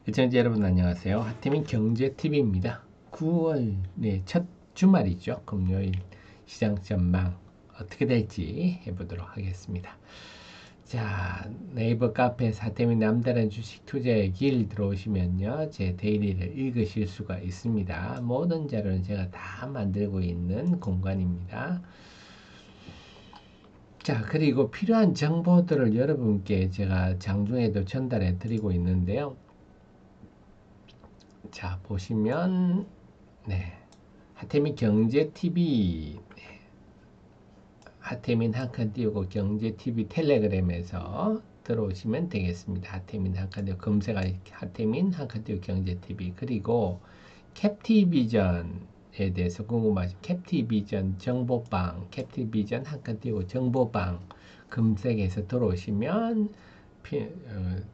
시청자 여러분 안녕하세요. 하태민 경제TV입니다. 9월 첫 주말이죠. 금요일 시장 전망 어떻게 될지 해보도록 하겠습니다. 자, 네이버 카페에서 하태민 남다른 주식 투자의 길 들어오시면요. 제 데일리를 읽으실 수가 있습니다. 모든 자료는 제가 다 만들고 있는 공간입니다. 자, 그리고 필요한 정보들을 여러분께 제가 장중에도 전달해 드리고 있는데요. 자, 보시면 하태민 경제TV, 하태민 한 칸 띄우고 경제TV 텔레그램에서 들어오시면 되겠습니다. 하태민 한 칸 띄우고 검색하 하태민 한 칸 띄우고 경제TV. 그리고 캡티비전에 대해서 궁금하신 캡티비전 정보방, 캡티비전 한 칸 띄우고 정보방 검색해서 들어오시면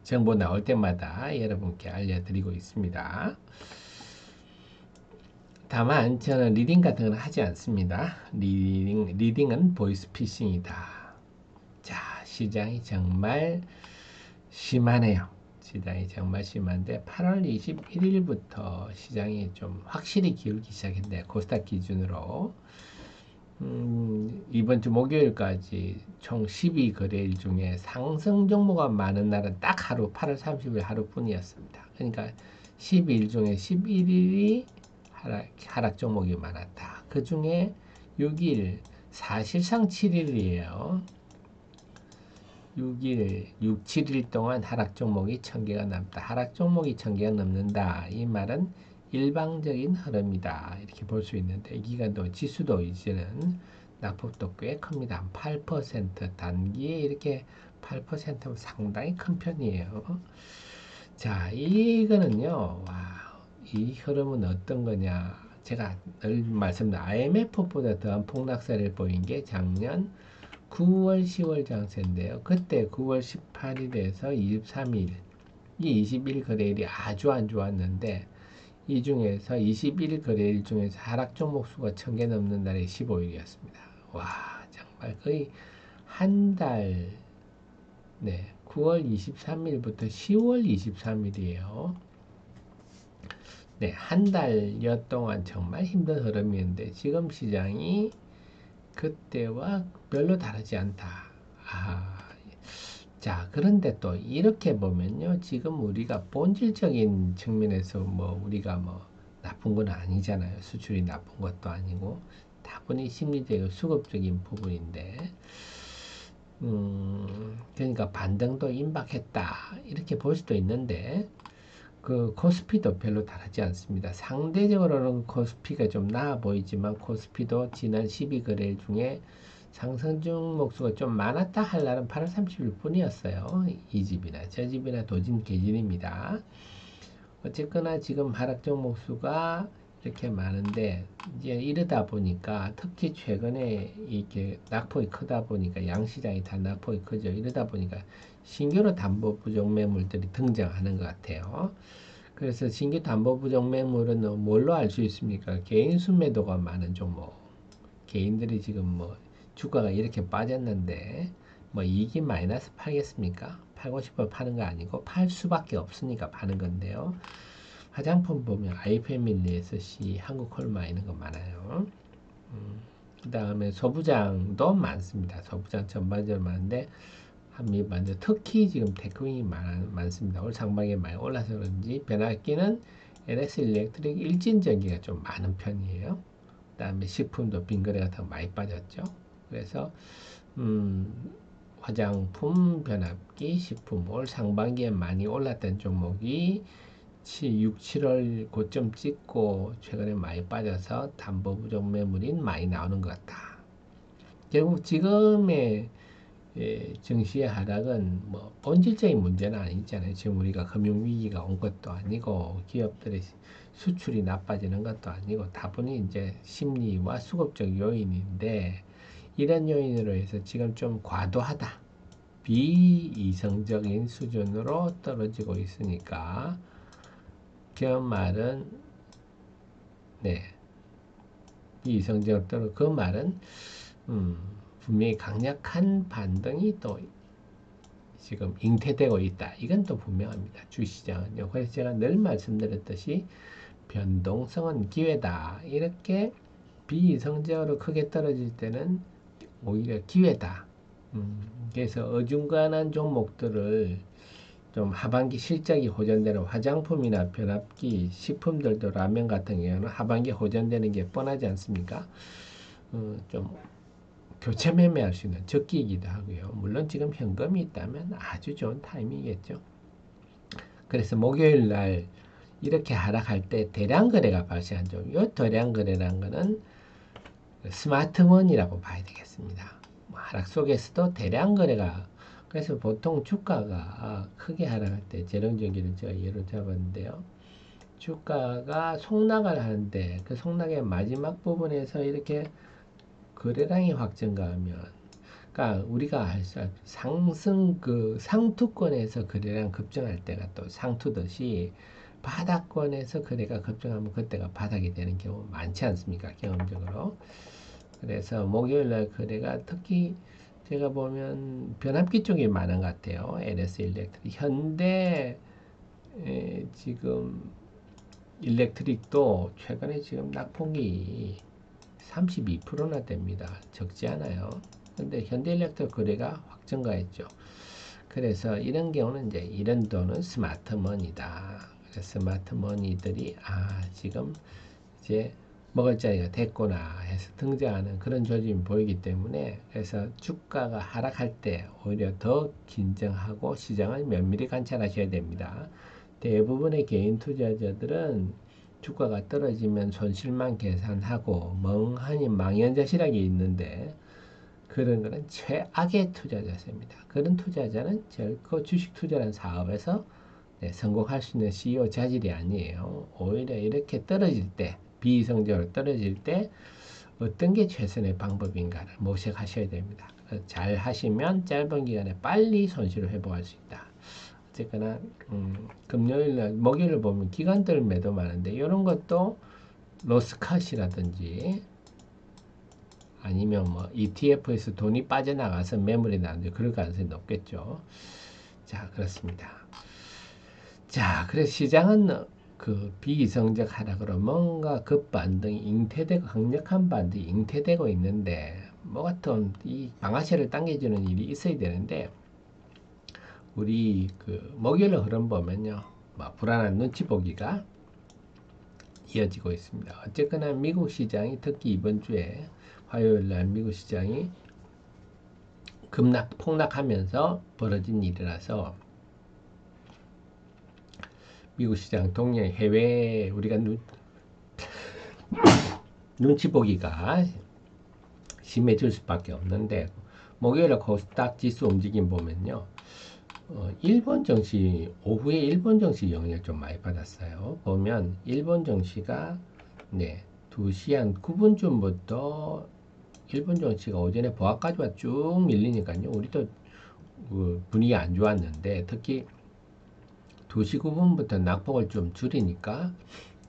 정보 나올 때마다 여러분께 알려드리고 있습니다. 다만 저는 리딩 같은 건 하지 않습니다. 리딩은 보이스피싱이다. 자, 시장이 정말 심하네요. 시장이 정말 심한데 8월 21일부터 시장이 좀 확실히 기울기 시작했네요. 코스닥 기준으로 이번 주 목요일까지 총 12거래일 중에 상승 종목가 많은 날은 딱 하루 8월 30일 하루뿐이었습니다. 그러니까 12일 중에 11일이 하락 종목이 많았다. 그 중에 6일, 사실상 7일이에요. 6일, 6, 7일 동안 하락 종목이 1000개가 남다. 하락 종목이 1000개가 넘는다. 이 말은 일방적인 흐름이다. 이렇게 볼 수 있는데, 이 기간도 지수도 이제는 낙폭도 꽤 큽니다. 8% 단기에 이렇게 8%면 상당히 큰 편이에요. 자, 이거는요, 이 흐름은 어떤 거냐. 제가 늘 말씀드린 IMF보다 더한 폭락세를 보인 게 작년 9월, 10월 장세인데요. 그때 9월 18일에서 23일, 이 21 거래일이 아주 안 좋았는데, 이 중에서 21 거래일 중에서 하락 종목 수가 1000개 넘는 날이 15일이었습니다. 와, 정말 거의 한 달, 9월 23일부터 10월 23일이에요. 한 달여 동안 정말 힘든 흐름이었는데 지금 시장이 그때와 별로 다르지 않다. 자, 그런데 또 이렇게 보면요. 지금 우리가 본질적인 측면에서 우리가 나쁜 건 아니잖아요. 수출이 나쁜 것도 아니고 다분히 심리적이고 수급적인 부분인데 그러니까 반등도 임박했다. 이렇게 볼 수도 있는데 그 코스피도 별로 다르지 않습니다. 상대적으로는 코스피가 좀 나아 보이지만 코스피도 지난 12거래일 중에 상승 종목 수가 좀 많았다 할 날은 8월 30일 뿐이었어요. 이 집이나 저 집이나 도진 개진입니다. 어쨌거나 지금 하락 종목 수가 이렇게 많은데 이제 이러다 보니까 특히 최근에 이렇게 낙폭이 크다 보니까 양시장이 다 낙폭이 크죠. 이러다 보니까 신규로 담보 부족 매물들이 등장하는 것 같아요. 그래서 신규 담보 부족 매물은 뭘로 알 수 있습니까? 개인 순매도가 많은 종목. 개인들이 지금 주가가 이렇게 빠졌는데 이익이 마이너스 팔겠습니까? 팔고 싶어 파는 거 아니고 팔 수밖에 없으니까 파는 건데요. 화장품 보면 아이패밀리, SC, 한국콜마 이런 거 많아요. 그 다음에 소부장도 많습니다. 소부장 전반적으로 많은데 한미반도 특히 지금 테크윙이 많습니다. 올 상반기에 많이 올라서 그런지 변압기는 LS 일렉트릭 일진전기가 좀 많은 편이에요. 그 다음에 식품도 빈거래가 더 많이 빠졌죠. 그래서 화장품, 변압기, 식품 올 상반기에 많이 올랐던 종목이 6, 7월 고점 찍고 최근에 많이 빠져서 담보 부족 매물이 많이 나오는 것 같다. 결국 지금의 증시의 하락은 본질적인 문제는 아니잖아요. 지금 우리가 금융위기가 온 것도 아니고 기업들의 수출이 나빠지는 것도 아니고 다분히 이제 심리와 수급적 요인인데 이런 요인으로 해서 지금 좀 과도하다. 비이성적인 수준으로 떨어지고 있으니까 그 말은 비이성적으로 떨어져 그 말은 분명히 강력한 반등이 또 지금 잉태되고 있다. 이건 또 분명합니다. 주시장은요. 그래서 제가 늘 말씀드렸듯이 변동성은 기회다. 이렇게 비이성적으로 크게 떨어질 때는 오히려 기회다. 그래서 어중간한 종목들을 좀 하반기 실적이 호전되는 화장품이나 변압기, 식품들도 라면 같은 경우는 하반기 호전되는 게 뻔하지 않습니까? 좀 교체 매매할 수 있는 적기이기도 하고요. 물론 지금 현금이 있다면 아주 좋은 타이밍이겠죠. 그래서 목요일 날 이렇게 하락할 때 대량 거래가 발생하죠. 이 대량 거래라는 거는 스마트머니라고 봐야 되겠습니다. 하락 속에서도 대량 거래가 그래서 보통 주가가 크게 하락할 때 재령전기를 제가 예로 잡았는데요. 주가가 속락을 하는데 그 속락의 마지막 부분에서 이렇게 거래량이 확정가하면 그러니까 우리가 상승 그 상투권에서 거래량 급증할 때가 또 상투듯이 바닥권에서 거래가 급증하면 그때가 바닥이 되는 경우 많지 않습니까? 경험적으로. 그래서 목요일날 거래가 특히 제가 보면 변압기 쪽이 많은 것 같아요. LS 일렉트릭, 현대 지금 일렉트릭도 최근에 지금 낙폭이 32%나 됩니다. 적지 않아요. 근데 현대일렉트릭 거래가 확정가했죠. 그래서 이런 경우는 이제 이런 돈은 스마트머니다. 스마트머니들이 지금 이제 먹을 자리가 됐구나 해서 등장하는 그런 조짐이 보이기 때문에 그래서 주가가 하락할 때 오히려 더 긴장하고 시장을 면밀히 관찰하셔야 됩니다. 대부분의 개인 투자자들은 주가가 떨어지면 손실만 계산하고 멍하니 망연자실하게 있는데 그런 거는 최악의 투자 자세입니다. 그런 투자자는 결코 주식 투자라는 사업에서 성공할 수 있는 CEO 자질이 아니에요. 오히려 이렇게 떨어질 때 비이성적으로 떨어질 때 어떤 게 최선의 방법인가를 모색하셔야 됩니다. 잘 하시면 짧은 기간에 빨리 손실을 회복할 수 있다. 어쨌거나 금요일날 목요일을 보면 기관들 매도 많은데 이런 것도 로스컷이라든지 아니면 뭐 ETF에서 돈이 빠져나가서 매물이 나는데 그럴 가능성이 높겠죠. 자, 그렇습니다. 자, 그래서 시장은 그 비이성적 하락으로 뭔가 급반등이 잉태되고 강력한 반등이 잉태되고 있는데 뭐 같은 이 방아쇠를 당겨주는 일이 있어야 되는데 우리 그 목요일 흐름 보면요, 뭐 불안한 눈치 보기가 이어지고 있습니다. 어쨌거나 미국 시장이 특히 이번 주에 화요일 날 미국 시장이 폭락하면서 벌어진 일이라서 미국 시장 동양 해외 우리가 눈치 보기가 심해질 수밖에 없는데 목요일에 코스닥 지수 움직임 보면요. 일본 증시 오후에 일본 증시 영향을 좀 많이 받았어요. 보면 일본 증시가 2시 한 9분쯤부터 일본 증시가 오전에 보합까지 쭉 밀리니까요. 우리도 분위기 안 좋았는데 특히 2시 9분부터 낙폭을 좀 줄이니까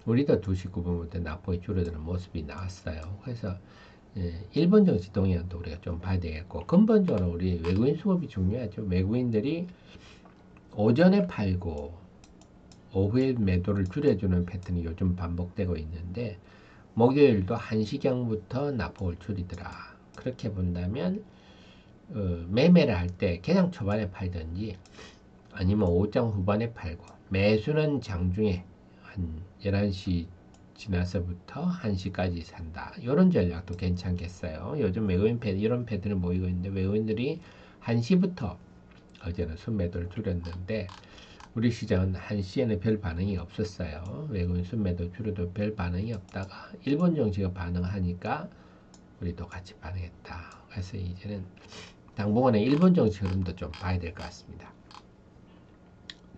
우리도 2시 9분부터 낙폭이 줄어드는 모습이 나왔어요. 그래서 일본 증시 동향도 우리가 좀 봐야 되겠고 근본적으로 우리 외국인 수급이 중요하죠. 외국인들이 오전에 팔고 오후에 매도를 줄여주는 패턴이 요즘 반복되고 있는데 목요일도 1시경부터 낙폭을 줄이더라. 그렇게 본다면 매매를 할 때 그냥 초반에 팔든지 아니면 오장 후반에 팔고 매수는 장중에 한 11시 지나서부터 1시까지 산다. 이런 전략도 괜찮겠어요. 요즘 외국인 이런 패턴을 보이고 있는데 외국인들이 1시부터 어제는 순매도를 줄였는데 우리 시장은 1시에는 별 반응이 없었어요. 외국인 순매도 줄여도 별 반응이 없다가 일본 증시가 반응하니까 우리도 같이 반응했다. 그래서 이제는 당분간에 일본 증시 흐름도 좀 봐야 될 것 같습니다.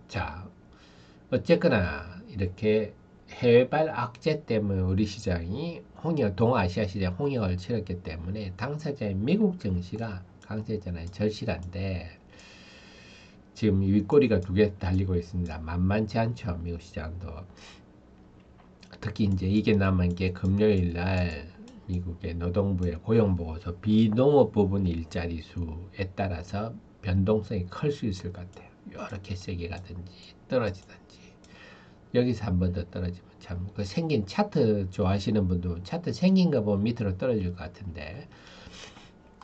자, 어쨌거나 이렇게 해외발 악재 때문에 우리 시장이 동아시아 시장 홍역을 치렀기 때문에 당사자인 미국 증시가 강세잖아요. 절실한데 지금 윗꼬리가 2개 달리고 있습니다. 만만치 않죠. 미국 시장도. 특히 이제 이게 남은 게 금요일 날 미국의 노동부의 고용보고서 비농업 부분 일자리 수에 따라서 변동성이 클 수 있을 것 같아요. 이렇게 세게 가든지 떨어지든지 여기서 한 번 더 떨어지면 참 그 생긴 차트 좋아하시는 분도 차트 생긴 거 보면 밑으로 떨어질 것 같은데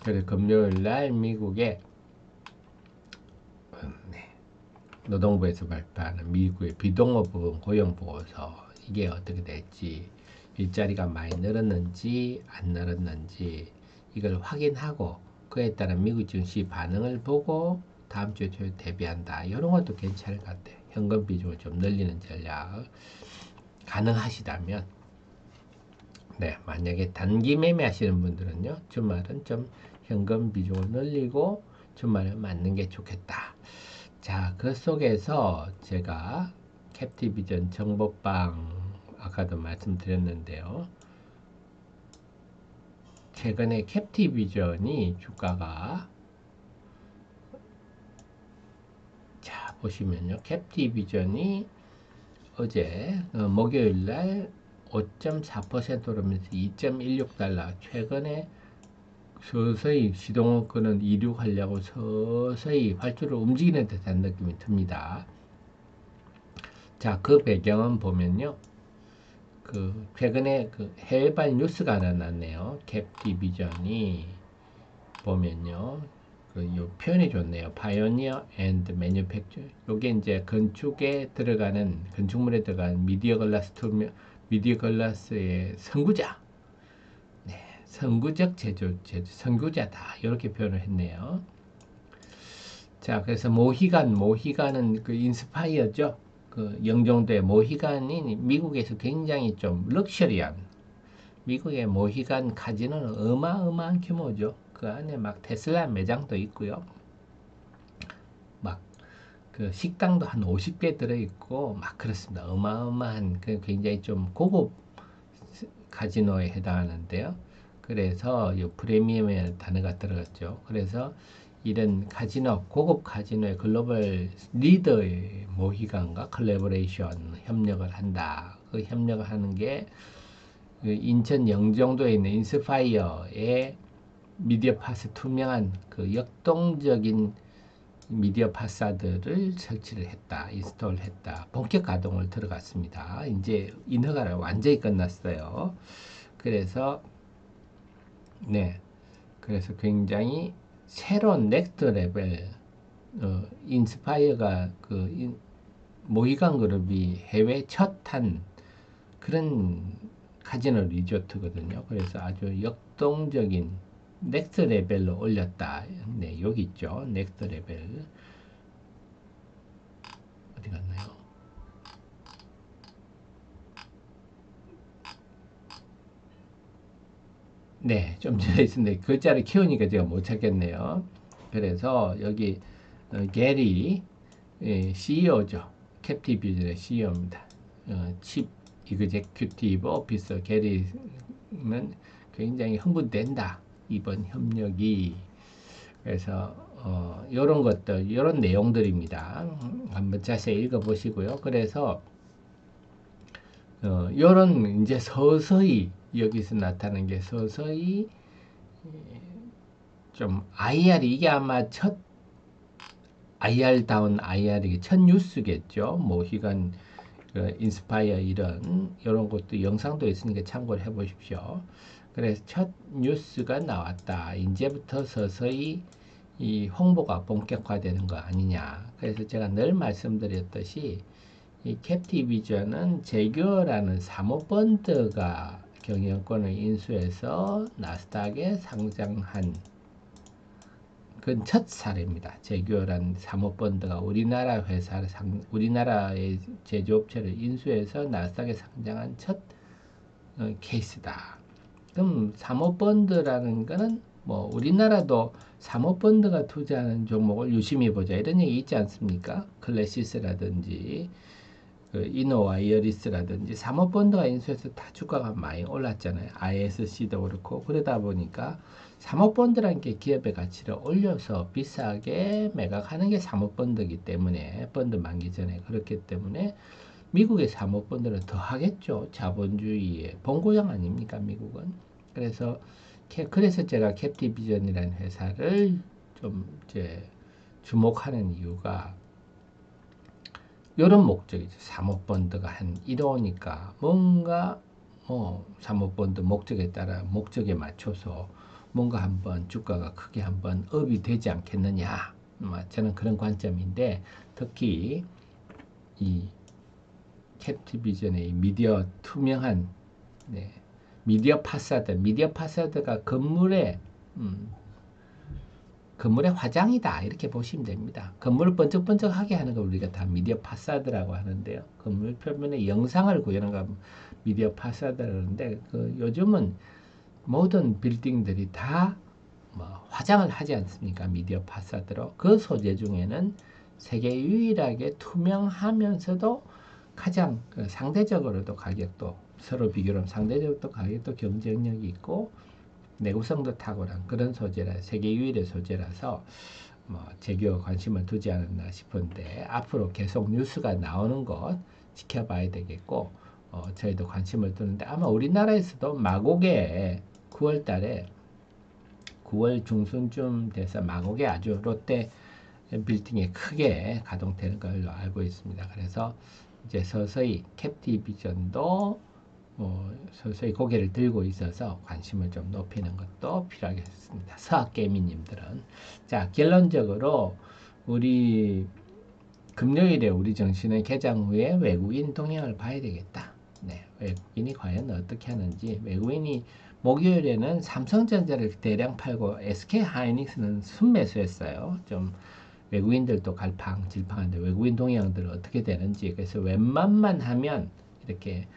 그래서 금요일 날 미국의 네, 노동부에서 발표하는 미국의 비동업 부분 고용 보고서 이게 어떻게 될지 일자리가 많이 늘었는지 안 늘었는지 이걸 확인하고 그에 따른 미국 증시 반응을 보고 다음 주에 대비한다. 이런 것도 괜찮을 것 같아요. 현금 비중을 좀 늘리는 전략 가능하시다면 네, 만약에 단기 매매 하시는 분들은요 주말은 좀 현금 비중을 늘리고 주말에 맞는 게 좋겠다. 자, 그 속에서 제가 캡티비전 정보방 아까도 말씀드렸는데요. 최근에 캡티비전이 주가가 자 보시면요. 캡티비전이 어제 목요일날 5.4% 오르면서 2.16달러 최근에 서서히 시동권은 이륙하려고 서서히 활주로 움직이는 듯한 느낌이 듭니다. 자, 그 배경은 보면요. 그 최근에 그 해외발 뉴스가 하나 났네요. 캡디비전이 보면요. 그 요 표현이 좋네요. 파이오니어 앤드 매뉴팩처. 요게 이제 건축에 들어가는 건축물에 들어가는 미디어 글라스의 선구자. 네, 선구적 선구자다. 이렇게 표현을 했네요. 자, 그래서 모히간은 그 인스파이어죠. 그 영종도의 모히간이 미국에서 굉장히 좀 럭셔리한 미국의 모히간 카지노는 어마어마한 규모죠. 그 안에 막 테슬라 매장도 있고요. 막 그 식당도 한 50개 들어있고 막 그렇습니다. 어마어마한 그 굉장히 좀 고급 카지노에 해당하는데요. 그래서 이 프리미엄의 단어가 들어갔죠. 그래서 이런 카지노, 고급 카지노의 글로벌 리더의 모히간과 컬래버레이션 협력을 한다. 그 협력을 하는 게 그 인천 영종도에 있는 인스파이어의 미디어 파스 투명한 그 역동적인 미디어 파사드를 설치를 했다. 인스톨 했다. 본격 가동을 들어갔습니다. 이제 인허가를 완전히 끝났어요. 그래서 네. 그래서 굉장히 새로운 넥스트 레벨 인스파이어가 모이간 그룹이 해외 첫 한 그런 카지노 리조트거든요. 그래서 아주 역동적인 넥스트 레벨로 올렸다. 네, 여기 있죠. 넥스트 레벨 어디 갔나요? 네, 좀 전에 있었는데 글자를 키우니까 제가 못 찾겠네요. 그래서 여기 게리 CEO죠. 캡티비전의 CEO입니다. 칩 이그제큐티브 오피서 게리는 굉장히 흥분된다. 이번 협력이 그래서 이런 것들 이런 내용들입니다. 한번 자세히 읽어보시고요. 그래서 이런 이제 서서히 여기서 나타나는 게 서서히 좀 IR이 이게 아마 첫 IR다운 IR이 첫 뉴스겠죠. 뭐 희간 인스파이어 이런 것도 영상도 있으니까 참고를 해보십시오. 그래서 첫 뉴스가 나왔다. 이제부터 서서히 이 홍보가 본격화되는 거 아니냐. 그래서 제가 늘 말씀드렸듯이 이 캡티비전은 제규어라는 사모펀드가 경영권을 인수해서 나스닥에 상장한 그건 첫 사례입니다. 제규어란 사모펀드가 우리나라의 제조업체를 인수해서 나스닥에 상장한 첫 케이스다. 그럼 사모펀드라는 거는 뭐 우리나라도 사모펀드가 투자하는 종목을 유심히 보자 이런 얘기 있지 않습니까? 클래시스라든지 그 이노와이어리스라든지 사모펀드가 인수해서 다 주가가 많이 올랐잖아요. ISC도 그렇고 그러다 보니까 사모펀드라는 게 기업의 가치를 올려서 비싸게 매각하는 게 사모펀드이기 때문에 펀드 만기 전에 그렇기 때문에 미국의 사모펀드는 더 하겠죠. 자본주의의 본고장 아닙니까, 미국은? 그래서 제가 캡티비전이라는 회사를 좀 이제 주목하는 이유가 이런 목적이죠. 사모펀드가 한 1호니까 뭔가 사모펀드 목적에 따라 목적에 맞춰서 뭔가 한번 주가가 크게 한번 업이 되지 않겠느냐. 저는 그런 관점인데 특히 이 캡티비전의 미디어 투명한 네, 미디어 파사드가 건물의 화장이다 이렇게 보시면 됩니다. 건물을 번쩍번쩍하게 하는 걸 우리가 다 미디어 파사드라고 하는데요. 건물 표면에 영상을 구현한 거 미디어 파사드라는데 요즘은 모든 빌딩들이 다 화장을 하지 않습니까? 미디어 파사드로 그 소재 중에는 세계 유일하게 투명하면서도 가장 상대적으로도 가격도 서로 비교하면 상대적으로 가격도 경쟁력이 있고 내구성도 탁월한 그런 소재라 세계 유일의 소재라서 제규어 관심을 두지 않았나 싶은데 앞으로 계속 뉴스가 나오는 것 지켜봐야 되겠고 저희도 관심을 두는데 아마 우리나라에서도 마곡에 9월 달에 9월 중순쯤 돼서 마곡에 아주 롯데 빌딩에 크게 가동되는 걸로 알고 있습니다. 그래서 이제 서서히 캡티비전도 서서히 고개를 들고 있어서 관심을 좀 높이는 것도 필요하겠습니다. 서학개미님들은. 자, 결론적으로 우리 금요일에 우리 정신의 개장 후에 외국인 동향을 봐야 되겠다. 네, 외국인이 과연 어떻게 하는지. 외국인이 목요일에는 삼성전자를 대량 팔고 SK 하이닉스는 순매수했어요. 좀 외국인들도 갈팡질팡한데 외국인 동향들은 어떻게 되는지. 그래서 웬만만 하면 이렇게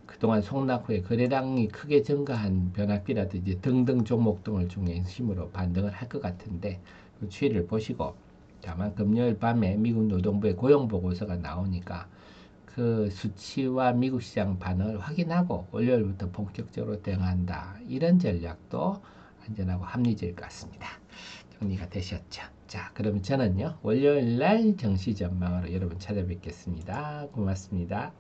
그동안 속락 후에 거래량이 크게 증가한 변압기라든지 등등 종목 등을 중심으로 반등을 할 것 같은데 그 추이를 보시고 다만 금요일 밤에 미국 노동부의 고용보고서가 나오니까 그 수치와 미국 시장 반응을 확인하고 월요일부터 본격적으로 대응한다. 이런 전략도 안전하고 합리적일 것 같습니다. 정리가 되셨죠? 자, 그럼 저는요 월요일 날 정시 전망으로 여러분 찾아뵙겠습니다. 고맙습니다.